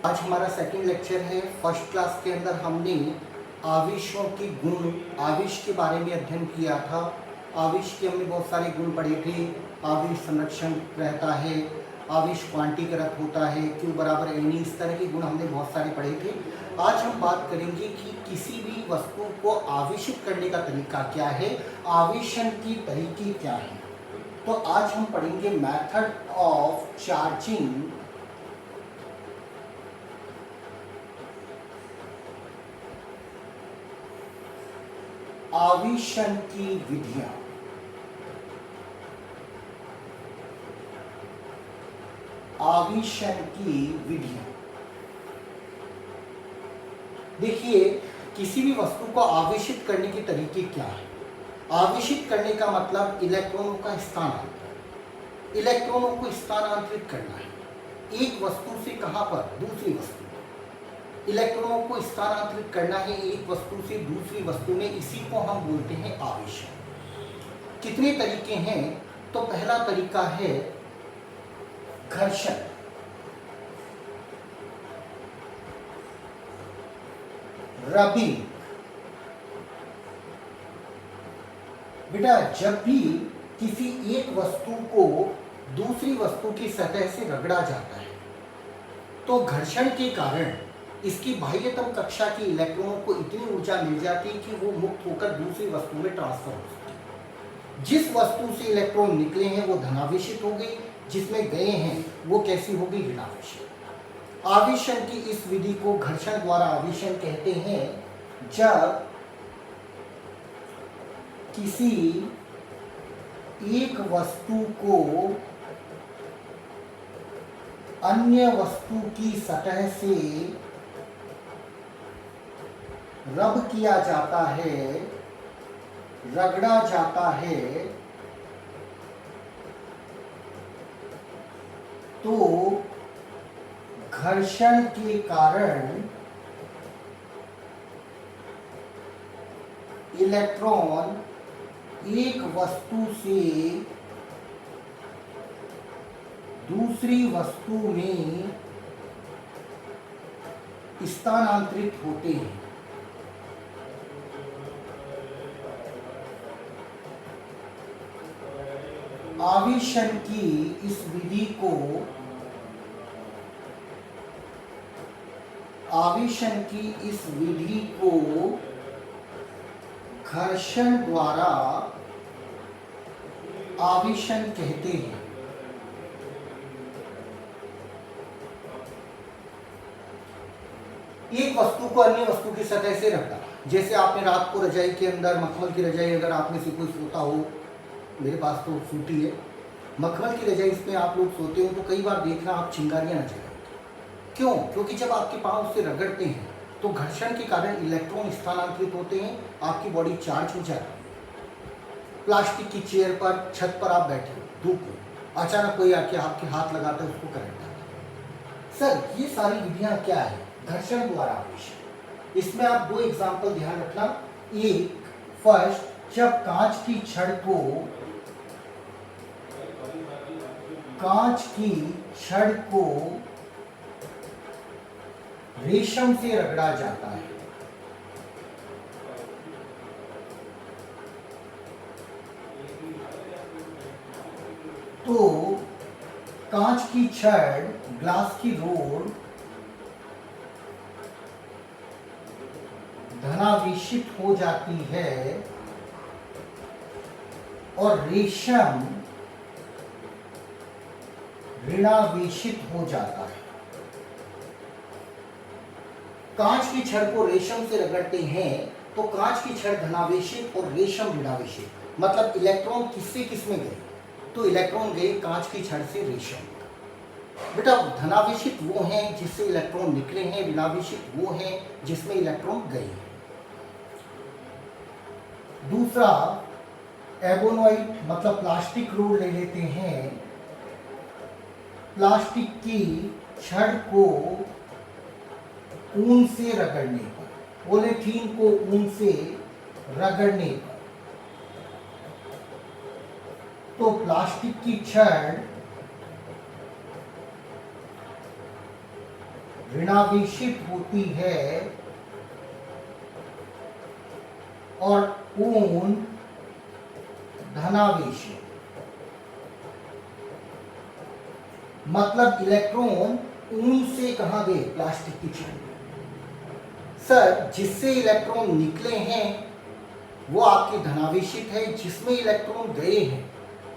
आज हमारा second lecture है। फर्स्ट क्लास के अंदर हमने आवेशों के गुण, आवेश के बारे में अध्ययन किया था। आवेश के हमने बहुत सारे गुण पढ़े थे। आवेश संरक्षण रहता है, आवेश क्वांटीकृत होता है, Q बराबर NE, इस तरह के गुण हमने बहुत सारे पढ़े थे। आज हम बात करेंगे कि किसी भी वस्तु को आवेशित करने का तरीका क्या है, आवेशन की तरीके क्या है। तो आज हम पढ़ेंगे मेथड ऑफ चार्जिंग आवेशन की विधियां। आवेशन की विधियां, देखिए किसी भी वस्तु को आवेशित करने के तरीके क्या है। आवेशित करने का मतलब इलेक्ट्रॉनों का स्थानांतरण, इलेक्ट्रॉनों को स्थानांतरित करना है एक वस्तु से कहां पर, दूसरी वस्तु। इलेक्ट्रॉनों को स्थानांतरित करना है एक वस्तु से दूसरी वस्तु में, इसी को हम बोलते हैं आवेशन। कितने तरीके हैं? तो पहला तरीका है घर्षण। रबिंग। बेटा जब भी किसी एक वस्तु को दूसरी वस्तु की सतह से रगड़ा जाता है तो घर्षण के कारण इसकी बाह्यतम कक्षा के इलेक्ट्रॉनों को इतनी ऊर्जा मिल जाती है कि वो मुक्त होकर दूसरी वस्तु में ट्रांसफर हो सकती है। जिस वस्तु से इलेक्ट्रॉन निकले हैं वो धनावेशित हो गई, जिसमें गए हैं वो कैसी हो गई, ऋणावेशित। आवेशन की इस विधि को घर्षण द्वारा आवेशन कहते हैं। जब किसी एक वस्तु को अन्य वस्तु की सतह से रब किया जाता है, रगड़ा जाता है, तो घर्षण के कारण इलेक्ट्रॉन एक वस्तु से दूसरी वस्तु में स्थानांतरित होते हैं। आवेशन की इस विधि को, आवेशन की इस विधि को घर्षण द्वारा आवेशन कहते हैं। एक वस्तु को अन्य वस्तु की सतह से रगड़ा, जैसे आपने रात को रजाई के अंदर, मखमल की रजाई, अगर आप में से कोई सोता हो, मेरे पास तो सूती है, मखमल की रजाई, इसमें आप लोग सोते हो तो कई बार देखना आप चिंगारियां न जलाएं। क्यों? क्योंकि जब आपके पांव उससे रगड़ते हैं तो घर्षण के कारण इलेक्ट्रॉन स्थानांतरित होते हैं, आपकी बॉडी चार्ज हो जाती है। प्लास्टिक की चेयर पर, छत पर आप बैठे हो धूप में, अचानक कोई आके आपके हाथ लगाता है, उसको करंट आता है। सर ये सारी विधियां क्या है? घर्षण द्वारा आवेशन। इसमें आप दो एग्जाम्पल ध्यान रखना। एक, फर्स्ट, जब कांच की छड़ को, कांच की छड़ को रेशम से रगड़ा जाता है, तो कांच की छड़, ग्लास की रोड धनावेशित हो जाती है और रेशम ऋणावेशित हो जाता है। कांच की छड़ को रेशम से रगड़ते हैं तो कांच की छड़ धनावेशित और रेशम ऋणावेशित, मतलब इलेक्ट्रॉन किससे किसमें गए? तो इलेक्ट्रॉन गए कांच की छड़ से रेशम। बेटा धनावेशित वो हैं जिससे इलेक्ट्रॉन निकले हैं, ऋणावेशित वो हैं जिसमें इलेक्ट्रॉन गए। दूसरा, एबोनॉइड मतलब प्लास्टिक रोड ले लेते हैं। प्लास्टिक की छड़ को ऊन से रगड़ने पर, पॉलीथीन को ऊन से रगड़ने पर, तो प्लास्टिक की छड़ ऋणावेशित होती है और ऊन धनावेशित। मतलब इलेक्ट्रॉन ऊन से कहां गए? प्लास्टिक की चेन। सर, जिससे इलेक्ट्रॉन निकले हैं वो आपकी धनावेशित है, जिसमें इलेक्ट्रॉन गए हैं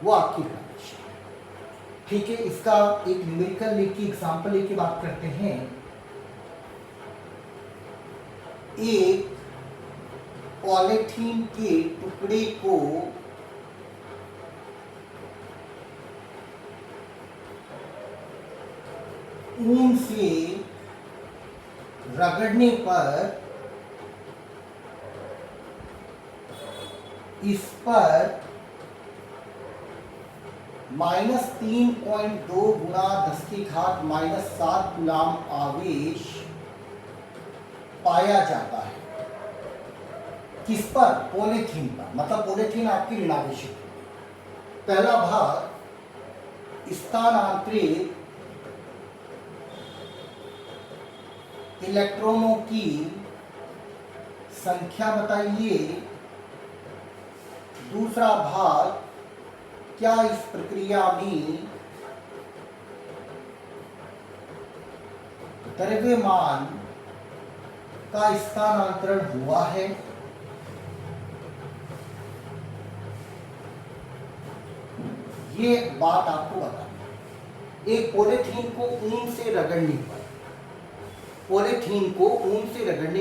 वो आपकी ऋणावेशित है। ठीक है, इसका एक न्यूमेरिकल लेके एग्जांपल लेके बात करते हैं। एक पॉलीथीन के टुकड़े को ऊन से रगड़ने पर इस पर -3.2 गुणा 10⁻⁷ कूलाम आवेश पाया जाता है। किस पर? पॉलीथीन पर। मतलब पॉलीथीन आपकी ऋणावेशित है। पहला भाग, स्थानांतरित इलेक्ट्रॉनों की संख्या बताइए। दूसरा भाग, क्या इस प्रक्रिया में द्रव्यमान का स्थानांतरण हुआ है? ये बात आपको बतानी। एक पॉलीथीन को ऊन से रगड़ने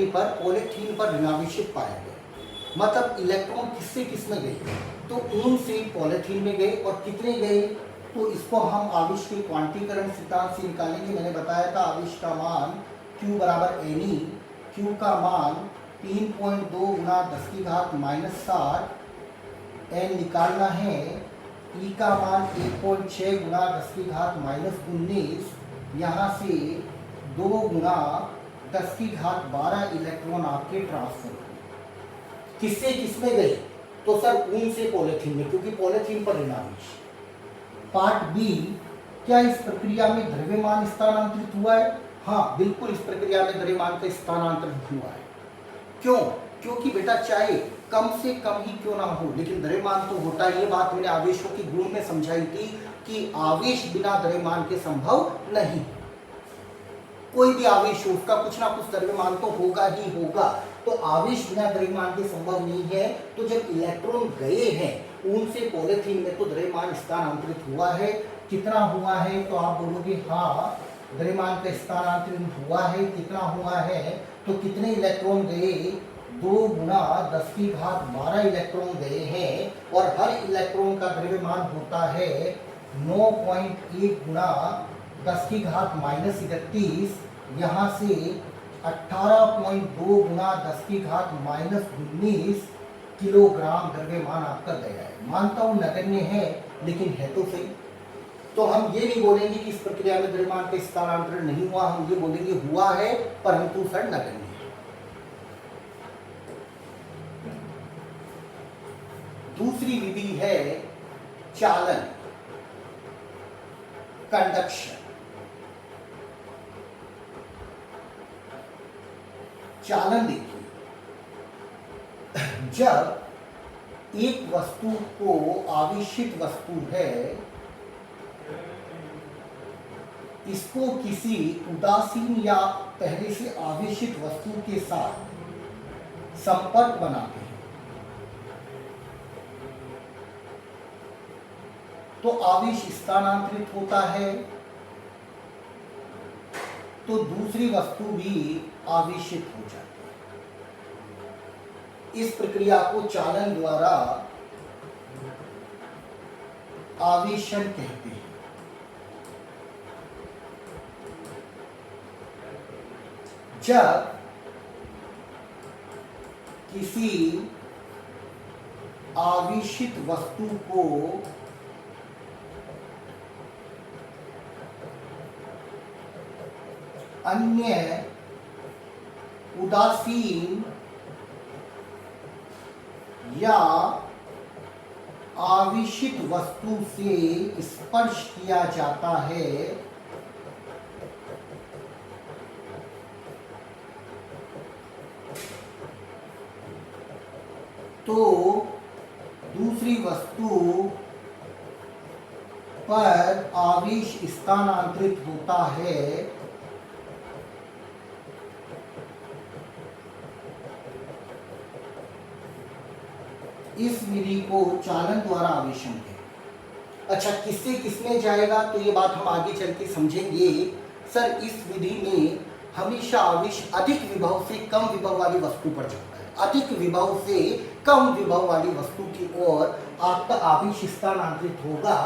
पर, पॉलीथीन पर ऋणावेशित पाया गया। मतलब इलेक्ट्रॉन किससे किस में गए? तो ऊन से पॉलीथीन में गए। और कितने गए? तो इसको हम आवेश के क्वांटीकरण सिद्धांत से निकालेंगे। मैंने बताया था आवेश का मान Q बराबर Ne। Q का मान 3.2 गुणा 10⁻⁷ N निकालना है। E का मान 1.6 गुणा 10⁻⁻19। यहाँ से 2 गुणा 10⁻12 इलेक्ट्रॉन आपके ट्रांसफर हुए। किससे किसमें गए? तो सर ऊन से पॉलीथीन में, क्योंकि पॉलीथीन पर ऋणावेश। पार्ट बी, क्या इस प्रक्रिया में द्रव्यमान स्थानांतरित हुआ है? हाँ, बिल्कुल इस प्रक्रिया में द्रव्यमान का स्थानांतरण हुआ है। क्यों? क्योंकि बेटा चाहे कम से कम ही क्यों ना हो, लेकिन द्रव्यमान तो होता है। ये बात मैंने आवेशों की गुण में समझाई थी कि आवेश बिना द्रव्यमान के संभव नहीं। कोई भी आवेश हो, उसका कुछ ना कुछ द्रव्यमान तो होगा ही होगा। तो आवेश बिना द्रव्यमान के संभव नहीं है। तो जब इलेक्ट्रॉन गए हैं ऊन से पॉलीथीन में तो द्रव्यमान स्थानांतरित हुआ है। कितना हुआ है? तो आप बोलोगे हाँ, द्रव्यमान का स्थानांतरण हुआ है। कितना हुआ है? तो कितने इलेक्ट्रॉन गए? 2 गुणा 10⁻12 इलेक्ट्रॉन गए हैं। और हर इलेक्ट्रॉन का द्रव्यमान होता है 9.1 गुणा 10⁻31। यहाँ से 18.2 गुणा 10⁻19 किलोग्राम द्रव्यमान आपका गया है। मानता हूं नगण्य है, लेकिन है तो सही। तो हम ये नहीं बोलेंगे कि इस प्रक्रिया में द्रव्यमान का स्थानांतरण नहीं हुआ, हम ये बोलेंगे हुआ है, परंतु सर नगण्य है। दूसरी विधि है चालन, कंडक्शन। चालन देखिए, जब एक वस्तु को आवेशित वस्तु है, इसको किसी उदासीन या पहले से आवेशित वस्तु के साथ संपर्क बनाते हैं तो आवेश स्थानांतरित होता है, तो दूसरी वस्तु भी आवेशित हो जाती है। इस प्रक्रिया को चालन द्वारा आवेशन कहते हैं। जब किसी आवेशित वस्तु को अन्य उदासीन या आवेशित वस्तु से स्पर्श किया जाता है तो दूसरी वस्तु पर आवेश स्थानांतरित होता है इस विधि को चालन द्वारा आवेशन है। अच्छा, किससे किसमें जाएगा तो ये बात हम आगे चल के समझेंगे। सर, इस विधि में हमेशा आवेश अधिक विभव से कम विभव वाली वस्तु पर जाता है। अधिक विभव से कम विभव वाली वस्तु की ओर आपका आवेश स्थानांतरित होगा।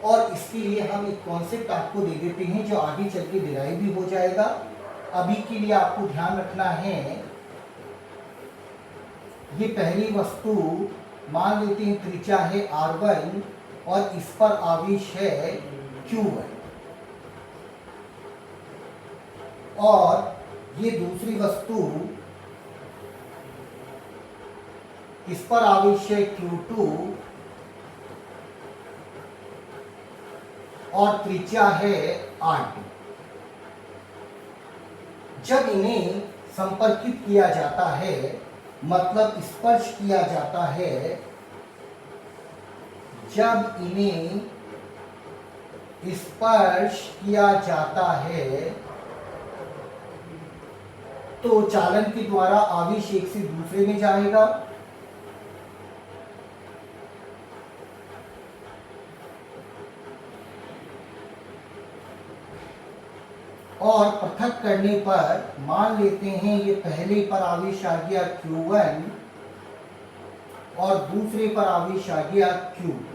और इसके लिए हम एक कॉन्सेप्ट आपको दे देते हैं जो आगे चल के डिराइव भी हो जाएगा। अभी के लिए आपको ध्यान रखना है, ये पहली वस्तु मान लेते हैं त्रिज्या है R1 और इस पर आवेश है Q1, और ये दूसरी वस्तु इस पर आवेश है Q2 और त्रिज्या है R2। जब इन्हें संपर्कित किया जाता है, मतलब स्पर्श किया जाता है, जब इन्हें स्पर्श किया जाता है तो चालन के द्वारा आवेश एक से दूसरे में जाएगा। और पृथक करने पर मान लेते हैं ये पहले पर आवेश आ गया Q1 और दूसरे पर आवेश आ गया Q2।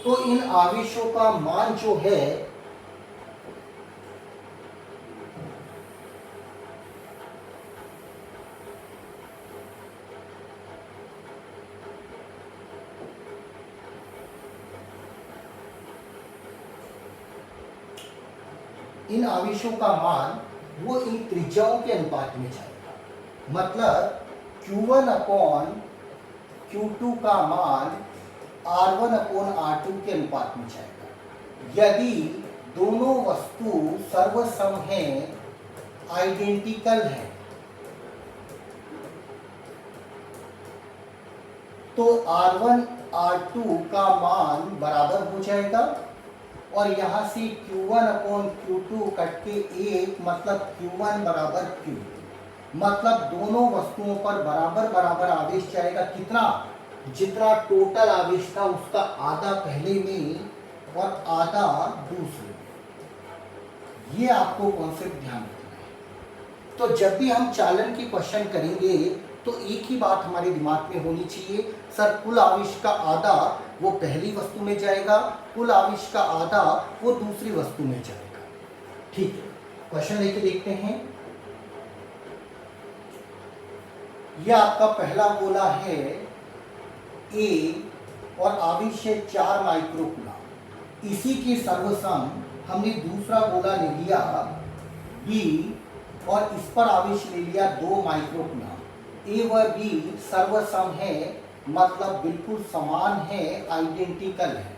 तो इन आवेशों का मान जो है इन आवेशों का मान वो इन त्रिज्याओं के अनुपात में जाएगा। मतलब Q1 अपॉन Q2 का मान R1 अपॉन R2 के अनुपात में जाएगा। यदि दोनों वस्तु सर्वसम हैं, आइडेंटिकल है, तो R1 R2 का मान बराबर हो जाएगा। और यहां से Q1 अपॉन Q2 कट के 1, मतलब Q1 बराबर Q2। मतलब दोनों वस्तुओं पर बराबर बराबर आवेश जाएगा। कितना? जितना टोटल आवेश था उसका आधा पहले में और आधा दूसरे में। ये आपको कॉन्सेप्ट ध्यान रखना है। तो जब भी हम चालन की क्वेश्चन करेंगे तो एक ही बात हमारे दिमाग में होनी चाहिए, सर कुल आवेश का आधा वो पहली वस्तु में जाएगा, कुल आवेश का आधा वो दूसरी वस्तु में जाएगा। ठीक है, क्वेश्चन लेके देखते हैं। यह आपका पहला गोला है A और आवेश है 4 माइक्रोकूलम। इसी के सर्वसम हमने दूसरा गोला ले लिया B और इस पर आवेश ले लिया 2 माइक्रोकूलम। A व B सर्वसम है, मतलब बिल्कुल समान है, आइडेंटिकल है।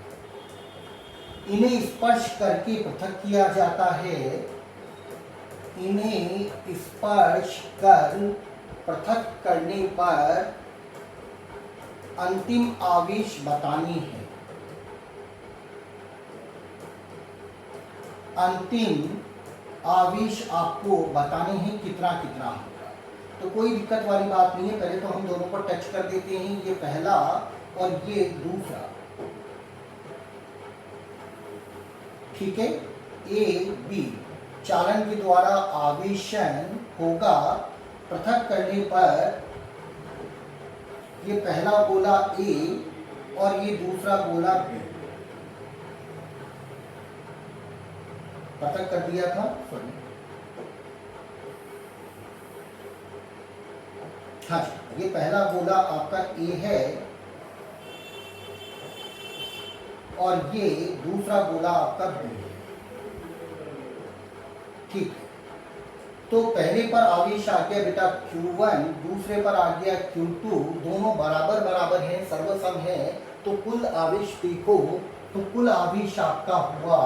इन्हें स्पर्श करके पृथक किया जाता है। इन्हें स्पर्श कर पृथक करने पर अंतिम आवेश बतानी है। अंतिम आवेश आपको बताने हैं कितना कितना होगा। तो कोई दिक्कत वाली बात नहीं है। पहले तो हम दोनों को टच कर देते हैं, ये पहला और ये दूसरा। ठीक है, A B चालन के द्वारा आवेशन होगा। पृथक करने पर ये पहला गोला A और ये दूसरा गोला B। पृथक कर दिया था, सॉरी। हाँ जी, ये पहला गोला आपका A है और ये दूसरा गोला आपका B है। ठीक है, तो पहले पर आवेश आ गया बेटा Q1, दूसरे पर आ गया Q2। दोनों बराबर बराबर हैं, सर्वसम है। तो कुल आवेश देखो, तो कुल आवेश आपका हुआ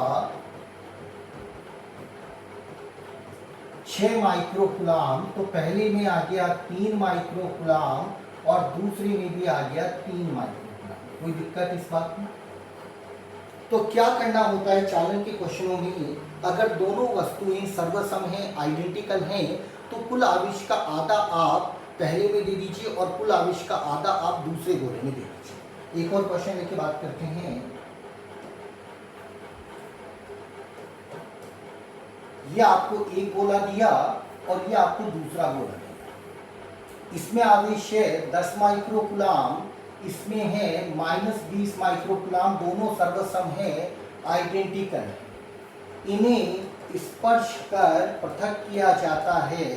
6 माइक्रोकुलाम, तो पहले में आ गया 3 माइक्रोकुलाम और दूसरे में भी आ गया 3 माइक्रोकुलाम। कोई दिक्कत इस बात में? तो क्या करना होता है चालन के क्वेश्चनों में, अगर दोनों वस्तुएं सर्वसम हैं, आइडेंटिकल हैं, तो कुल आवेश का आधा आप पहले में दे दीजिए और कुल आवेश का आधा आप दूसरे गोले में दे दीजिए। एक और क्वेश्चन लेके बात करते हैं। ये आपको एक गोला दिया और ये आपको दूसरा गोला दिया। इसमें आवेश है 10 माइक्रोकुलाम, इसमें है -20 माइक्रोकुलाम, दोनों सर्वसम है, आइडेंटिकल है। इन्हें स्पर्श कर पृथक किया जाता है,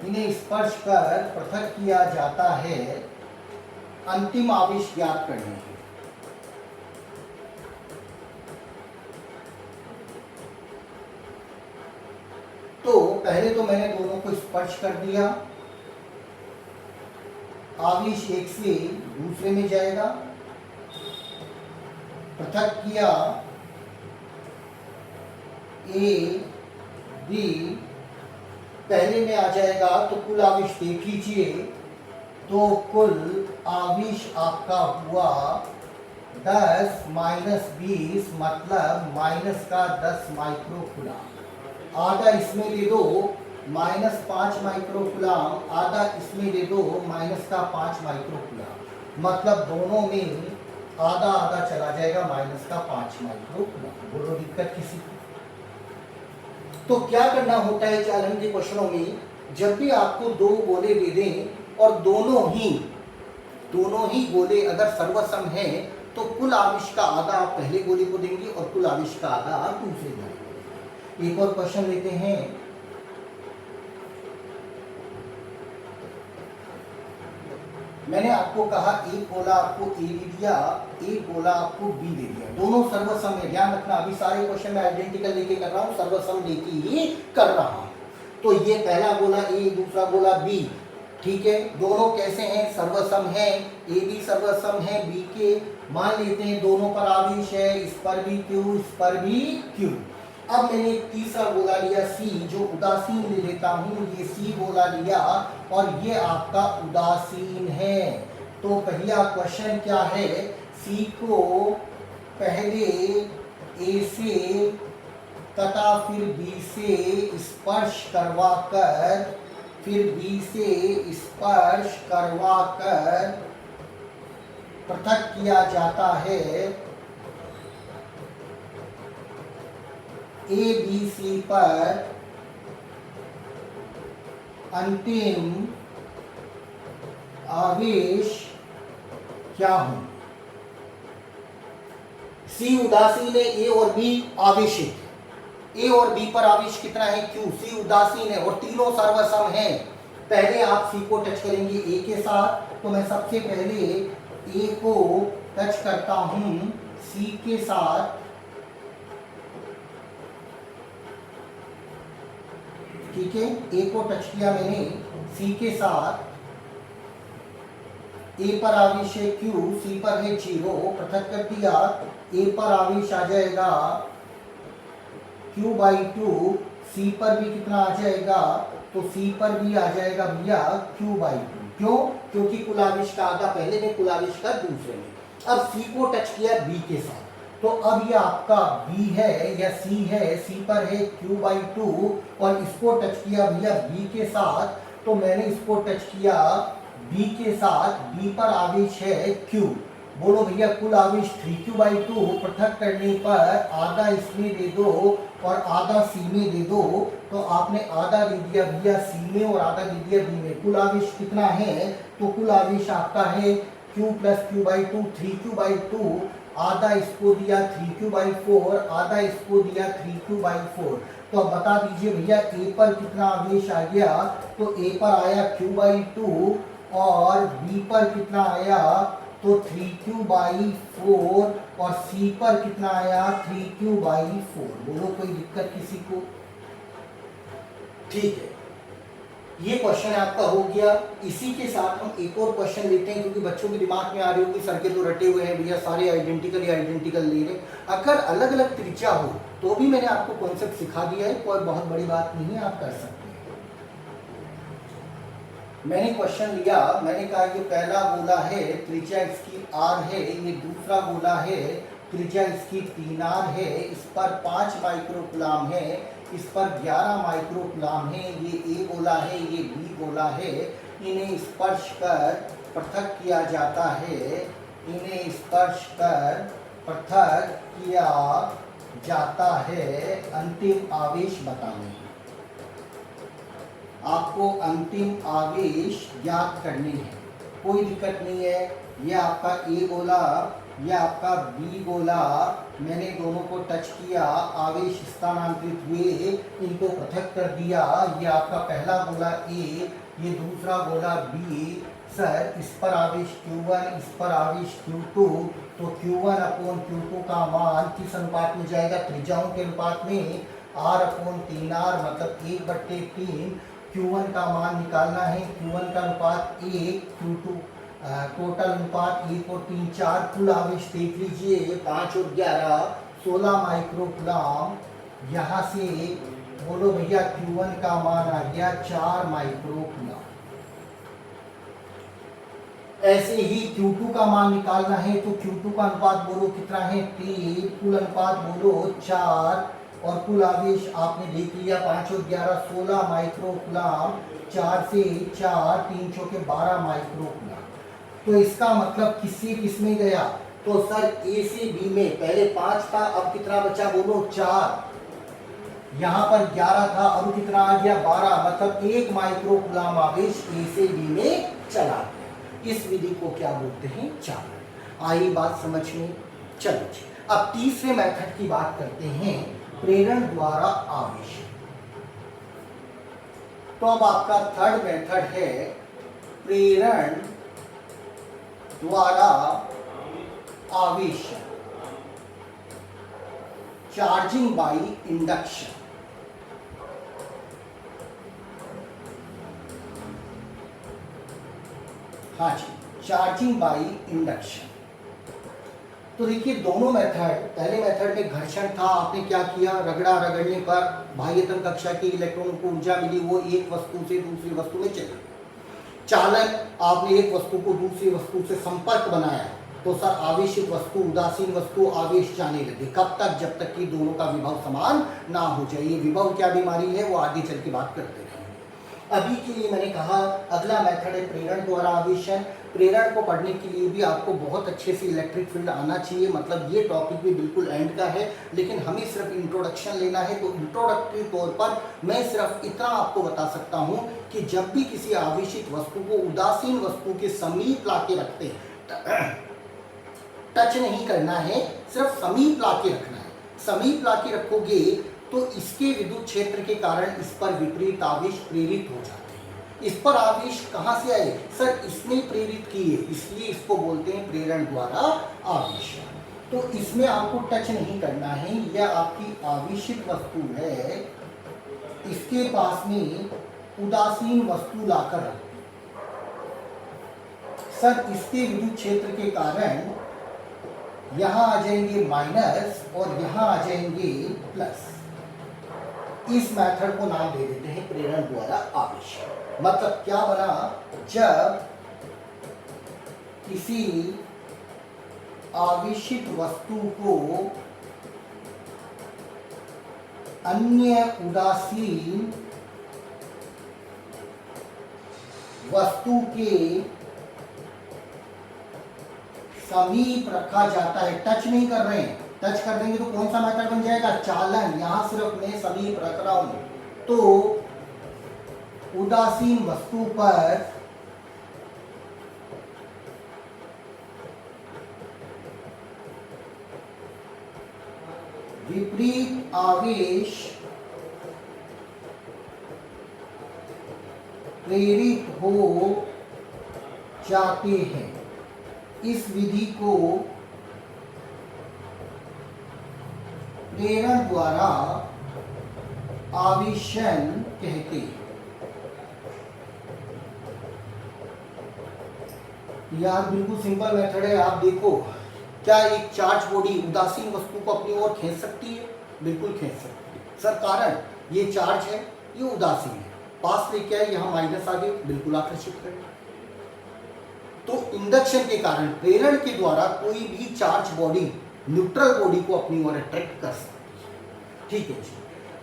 इन्हें स्पर्श कर पृथक किया जाता है अंतिम आवेश ज्ञात करने के। तो पहले तो मैंने दोनों को स्पर्श कर दिया, आवेश एक से दूसरे में जाएगा, पृथक किया ए बी, पहले में आ जाएगा तो कुल आवेश देख लीजिए, तो कुल आवेश आपका हुआ 10 - 20 मतलब माइनस का 10 माइक्रोकुलाम। आधा इसमें दे दो -5 माइक्रोकुलाम, आधा इसमें दे दो माइनस का 5 माइक्रोकुलाम, मतलब दोनों में आधा आधा चला जाएगा, माइनस का 5 माइक्रोकुलाम। बोलो दिक्कत किसी को? तो क्या करना होता है चालन के क्वेश्चनों में, जब भी आपको दो गोले दे दें और दोनों ही गोले अगर सर्वसम हैं, तो कुल आवेश का आधा आप पहले गोले को देंगे और कुल आवेश का आधा आप दूसरे गोले को देंगे। एक और क्वेश्चन लेते हैं। मैंने आपको कहा एक गोला आपको ए दे दिया, एक गोला आपको बी दे दिया, दोनों सर्वसम है। ध्यान रखना, अभी सारे क्वेश्चन में आइडेंटिकल लेके कर रहा हूँ, सर्वसम लेके ही कर रहा हूँ। तो ये पहला गोला ए, दूसरा गोला बी, ठीक है। दोनों कैसे हैं? सर्वसम है, ए बी सर्वसम है बी के। मान लेते हैं दोनों पर आवेश है, इस पर भी क्यू, इस पर भी क्यू। अब मैंने एक तीसरा गोला लिया सी, जो उदासीन ले लेता हूं, ये सी गोला लिया और ये आपका उदासीन है। तो पहला क्वेश्चन क्या है, सी को पहले ए से तथा फिर बी से स्पर्श करवाकर, फिर बी से स्पर्श करवाकर पृथक किया जाता है ए बी सी पर अंतिम आवेश क्या हो। सी उदासीन है, ए और बी आवेशित है। ए और बी पर आवेश कितना है? क्यू। सी उदासीन है और तीनों सर्वसम है। पहले आप सी को टच करेंगे ए के साथ, तो मैं सबसे पहले ए को टच करता हूं सी के साथ, ठीक है। ए को टच किया मैंने सी के साथ, ए पर आवेश है क्यू, सी पर है 0, पृथक कर दिया। ए पर आवेश आ जाएगा Q/2, सी पर भी कितना आ जाएगा? तो सी पर भी आ जाएगा भैया Q/2। क्यों? क्योंकि कुल आवेश का आधा पहले में, कुल आवेश का दूसरे में। अब सी को टच किया बी के साथ, तो अब ये आपका बी है या सी है, सी पर है Q/2 और इसको टच किया भैया बी के साथ, तो मैंने इसको टच किया बी के साथ, बी पर आवेश है Q। बोलो भैया कुल आवेश 3Q/2, पृथक करने पर आधा इसमें दे दो और आधा सी में दे दो, तो आपने आधा दे दिया भैया सी में और आधा दे दिया बी में। कुल आवेश कितना है? तो कुल आवेश आपका है Q + Q/2, 3Q/2, आधा इसको दिया 3Q/4, आधा इसको दिया 3Q/4। तो अब बता दीजिए भैया ए पर कितना आवेश आ गया? तो ए पर आया Q/2 और बी पर कितना आया? तो 3Q/4 और सी पर कितना आया? 3Q/4। बोलो कोई दिक्कत किसी को? ठीक है, ये क्वेश्चन आपका हो गया। इसी के साथ हम एक और क्वेश्चन लेते हैं, क्योंकि बच्चों के दिमाग में आ रही होगी सर के तो रटे हुए हैं भैया, सारे आइडेंटिकल ले रहे। अगर अलग अलग त्रिज्या हो तो भी मैंने आपको कॉन्सेप्ट सिखा दिया है, कोई बहुत बड़ी बात नहीं है, आप कर सकते हैं। मैंने क्वेश्चन लिया, मैंने कहा ये पहला गोला है, त्रिज्या इसकी r है, ये दूसरा गोला है, त्रिज्या इसकी 3r है, इस पर 5 माइक्रोकुलाम है, इस पर 11 माइक्रोकुलाम है, ये ए गोला है, ये बी गोला है, इन्हें स्पर्श कर पृथक किया जाता है, इन्हें स्पर्श कर पृथक किया जाता है, अंतिम आवेश बताने। आपको अंतिम आवेश ज्ञात करनी है, कोई दिक्कत नहीं है। ये आपका ए गोला, ये आपका बी गोला, मैंने दोनों को टच किया, आवेश स्थानांतरित हुए, इनको पृथक कर दिया। ये आपका पहला गोला ए, ये दूसरा गोला बी। सर इस पर आवेश Q1, इस पर आवेश Q2, तो Q1 अपॉन Q2 का मान किस अनुपात में जाएगा? त्रिज्याओं के अनुपात में, R अपॉन 3R मतलब 1/3। Q1 का मान निकालना है, Q1 का अनुपात 1, Q2 टोटल अनुपात 1 और 3 4। कुल आवेश देख लीजिए 5 और 11 16 माइक्रोकुलाम। यहाँ से बोलो भैया Q1 का मान आ गया 4 माइक्रोकुलाम। ऐसे ही Q2 का मान निकालना है, तो Q2 का अनुपात बोलो कितना है? 3। कुल अनुपात बोलो 4 और कुल आवेश आपने देख लिया 5 और 11 16 माइक्रोकुलाम। 4 से 4 3 चौके 12 माइक्रोकुलाम। तो इसका मतलब किस में गया? तो सर ए से बी में पहले 5 था, अब कितना बचा बोलो? 4। यहाँ पर 11 था, अब कितना आ गया? 12। मतलब 1 माइक्रोकुलाम आवेश ए से बी में चला गया। इस विधि को क्या बोलते हैं? चालन। आई बात समझ में? चलो अब तीसरे मेथड की बात करते हैं, प्रेरण द्वारा आवेश। तो अब आपका थर्ड मेथड है प्रेरण द्वारा आवेश, चार्जिंग बाय इंडक्शन। हाँ जी, चार्जिंग बाय इंडक्शन। तो देखिए दोनों मेथड, पहले मेथड में घर्षण था, आपने क्या किया? रगड़ने पर बाह्यतम कक्षा की इलेक्ट्रॉनों को ऊर्जा मिली, वो एक वस्तु से दूसरी वस्तु में चली। चालन, आपने एक वस्तु को दूसरी वस्तु से संपर्क बनाया, तो सर आवेशित वस्तु, उदासीन वस्तु, आवेश जाने लगे। कब तक? जब तक कि दोनों का विभव समान ना हो जाए। ये विभव क्या बीमारी है, वो आगे चल के बात करते हैं। अभी के लिए मैंने कहा अगला मेथड है प्रेरण द्वारा आवेशन। प्रेरण को पढ़ने के लिए भी आपको बहुत अच्छे से इलेक्ट्रिक फील्ड आना चाहिए, मतलब ये टॉपिक भी बिल्कुल एंड का है, लेकिन हमें सिर्फ इंट्रोडक्शन लेना है। तो इंट्रोडक्टरी तौर पर मैं सिर्फ इतना आपको बता सकता हूँ कि जब भी किसी आवेशित वस्तु को उदासीन वस्तु के समीप लाके रखते हैं, टच नहीं करना है, सिर्फ समीप लाके रखना है। समीप लाके रखोगे तो इसके विद्युत क्षेत्र के कारण इस पर विपरीत आवेश प्रेरित हो जाते हैं। इस पर आवेश कहाँ से आए? सर इसने प्रेरित किए, इसलिए इसको बोलते हैं प्रेरण द्वारा आवेश। तो इसमें आपको टच नहीं करना है, यह आपकी आवेशित वस्तु है, इसके पास में उदासीन वस्तु लाकर रखते। सर इसके विद्युत क्षेत्र के कारण यहाँ आ जाएंगे माइनस और यहाँ आ जाएंगे प्लस। इस मेथड को नाम दे देते हैं प्रेरण द्वारा आवेश। मतलब क्या बना? जब किसी आवेशित वस्तु को अन्य उदासीन वस्तु के समीप रखा जाता है, टच नहीं कर रहे हैं, टच कर देंगे तो कौन सा मेथड बन जाएगा? चालन। यहां सिर्फ मैं समीप रख रहा हूं, तो उदासीन वस्तु पर विपरीत आवेश प्रेरित हो जाते हैं। इस विधि को प्रेरण द्वारा आवेशन कहते हैं। यार बिल्कुल सिंपल मेथड है। आप देखो, क्या एक चार्ज बॉडी उदासीन वस्तु को अपनी ओर खींच सकती है? बिल्कुल खींच सकते हैं सर। कारण ये चार्ज है, ये उदासीन है, पास लेके आए, यहाँ माइनस आ गए, बिल्कुल आकर्षित करें। तो इंडक्शन के कारण, प्रेरण के द्वारा कोई भी चार्ज बॉडी न्यूट्रल बॉडी को अपनी ओर अट्रैक्ट कर सकती है। ठीक है जी,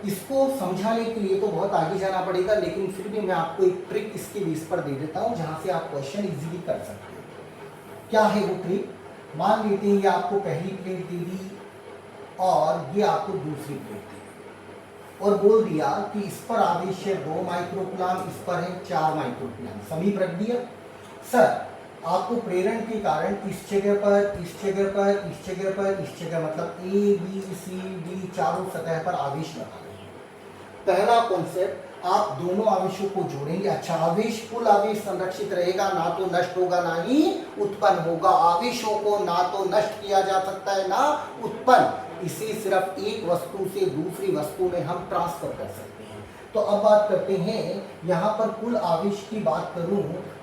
इसको समझाने के लिए तो बहुत आगे जाना पड़ेगा, लेकिन फिर भी मैं आपको एक ट्रिक इसके बेस पर दे देता हूं जहां से आप क्वेश्चन इजीली कर सकते हैं। क्या है वो ट्रिक? मान लेते हैं ये आपको पहली प्लेट दे दी और ये आपको दूसरी प्लेट दे दी और बोल दिया कि इस पर आवेश है 2 माइक्रोकूलम, इस पर है 4 माइक्रोकूलम, समीप रख दिया। सर आपको प्रेरण के कारण इस जगह पर, इस जगह पर, इस जगह पर, इस जगह, मतलब ए बी सी डी चारों सतह पर आवेश लगा रहे हैं। पहला कॉन्सेप्ट, आप दोनों आवेशों को जोड़ेंगे। अच्छा, आवेश, कुल आवेश संरक्षित रहेगा, ना तो नष्ट होगा ना ही उत्पन्न होगा। आवेशों को ना तो नष्ट किया जा सकता है ना उत्पन्न, इसे सिर्फ एक वस्तु से दूसरी वस्तु में हम ट्रांसफर कर सकते हैं। तो अब बात करते हैं, यहाँ पर कुल आवेश की बात करूं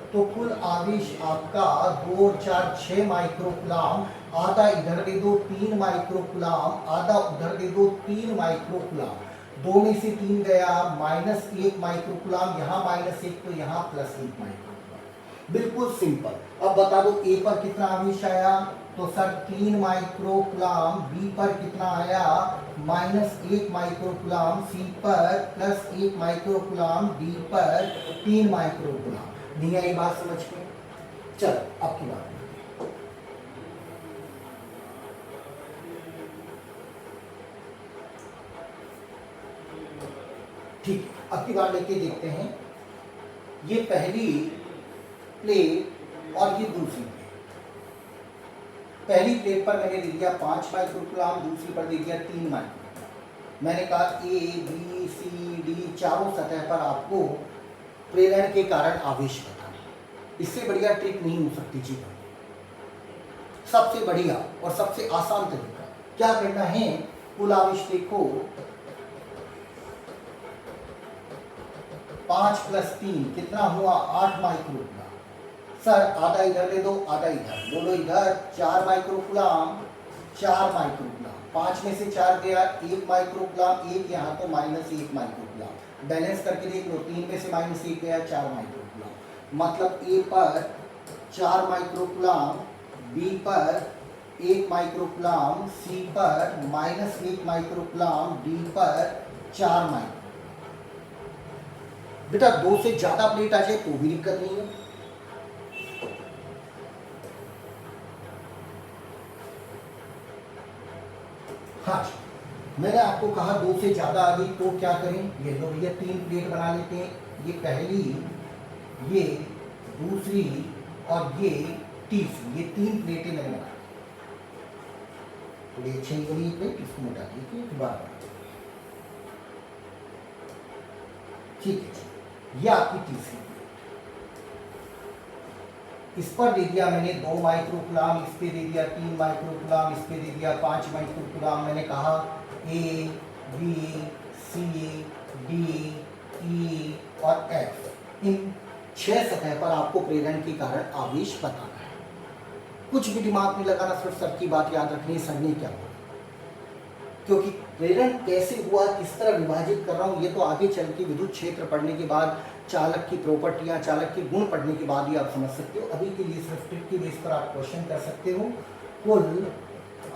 तो कुल आवेश आपका 2 और 4 6 माइक्रोकूलम, आधा इधर दे दो 3 माइक्रोकूलम, आधा उधर दे दो 3 माइक्रोकूलम, 2 में से 3 गया, -1 माइक्रोकूलम, यहाँ -1 तो यहाँ +1 माइक्रोकूलम। बिल्कुल सिंपल। अब बता दो ए पर कितना आवेश आया? तो सर 3 माइक्रोकूलम, बी पर कितना आया? -1 माइक्रोकूलम, सी पर +1 माइक्रोकूलम, डी पर 3 माइक्रोकूलम। नहीं आई बात समझ में? चलो आपकी बात। ठीक है, अब की बार लेके देखते हैं। ये पहली प्लेट और ये दूसरी प्लेट। पहली प्लेट पर मैंने दे दिया 5 माइक्रोकूलम, दूसरी पर दे दिया 3 माइक्रोकूलम। मैंने कहा ए बी सी डी चारों सतह पर आपको प्रेरण के कारण आवेश बताना। इससे बढ़िया ट्रिक नहीं हो सकती जी। सबसे बढ़िया और सबसे आसान तरीका क्या करना है? कुल आवेश देखो, 5 + 3 कितना हुआ? 8 माइक्रोकूलम। सर आधा इधर दे दो, आधा इधर, बोलो इधर 4 माइक्रोकूलम, 4 माइक्रोकूलम, 5 में से 4 गया, 1 माइक्रोकूलम, 1 यहाँ तो -1 माइक्रोकूलम। बैलेंस करके देख लो, 3 में से -1 गया, 4 माइक्रोकूलम। मतलब ए पर 4 माइक्रोकूलम, बी पर 1 माइक्रोकूलम, सी पर -1 माइक्रोकूलम, डी पर 4 माइक्रोकूलम। बेटा 2 से ज्यादा प्लेट आ जाए तो भी दिक्कत नहीं है। हाँ, मैंने आपको कहा 2 से ज्यादा आ गई तो क्या करें? ये लो भैया 3 प्लेट बना लेते हैं। ये पहली, ये दूसरी और ये तीसरी, ये 3 प्लेटें मैंने बना दी। तो ये 6 बड़ी प्लेट, इसको मिटा दीजिए, दोबारा। ठीक है, ये आपकी तीसरी प्लेट। इस पर दे दिया मैंने 2 माइक्रोकूलम, इस पे दे दिया 3 माइक्रोकूलम, इस पे दे दिया 5 माइक्रोकूलम। मैंने कहा A B C D E और एफ, इन 6 सतह पर आपको प्रेरण के कारण आवेश बताना है। कुछ भी दिमाग में लगाना, सिर्फ सर की बात याद रखनी है, सर ने क्या बोला। क्योंकि प्रेरण कैसे हुआ, किस तरह विभाजित कर रहा हूँ, ये तो आगे चल के विद्युत क्षेत्र पढ़ने के बाद, चालक की प्रॉपर्टियाँ, चालक के गुण पढ़ने के बाद ही आप समझ सकते हो। अभी के लिए सिर्फ ट्रिक के बेस पर आप क्वेश्चन कर सकते हो। कुल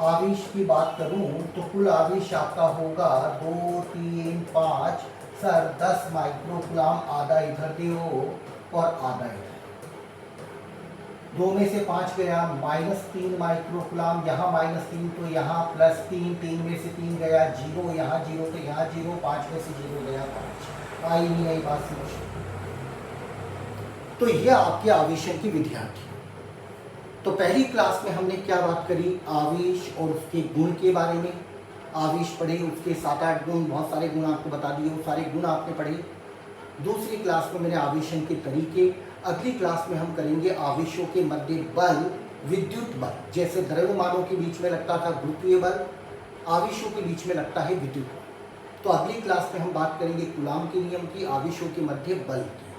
आवेश की बात करूं तो कुल आवेश आपका होगा 2 3 5 सर 10 माइक्रोकूलम, आधा इधर दो और आधा इधर। 2 में से 5 गया, -3 माइक्रोकूलम, यहाँ -3 तो यहाँ +3, 3 में से 3 गया, 0 यहाँ 0 तो यहाँ 0, 5 में से 0 गया 5। आई नहीं आई बात समझ? तो यह आपके आवेशन की विधियां थी। तो पहली क्लास में हमने क्या बात करी? आवेश और उसके गुण के बारे में। आवेश पढ़े, उसके 7-8 गुण, बहुत सारे गुण आपको बता दिए, वो सारे गुण आपने पढ़े। दूसरी क्लास में मैंने आवेशन के तरीके। अगली क्लास में हम करेंगे आवेशों के मध्य बल, विद्युत बल। जैसे द्रव्यमानों के बीच में लगता था गुरुत्वीय बल, आवेशों के बीच में लगता है विद्युत बल। तो अगली क्लास में हम बात करेंगे कूलाम के नियम की, आवेशों के मध्य बल की।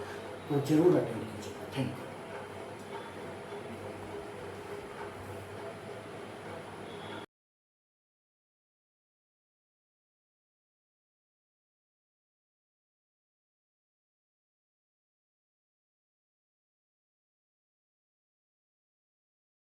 तो जरूर अटेंड कीजिएगा। Thank you.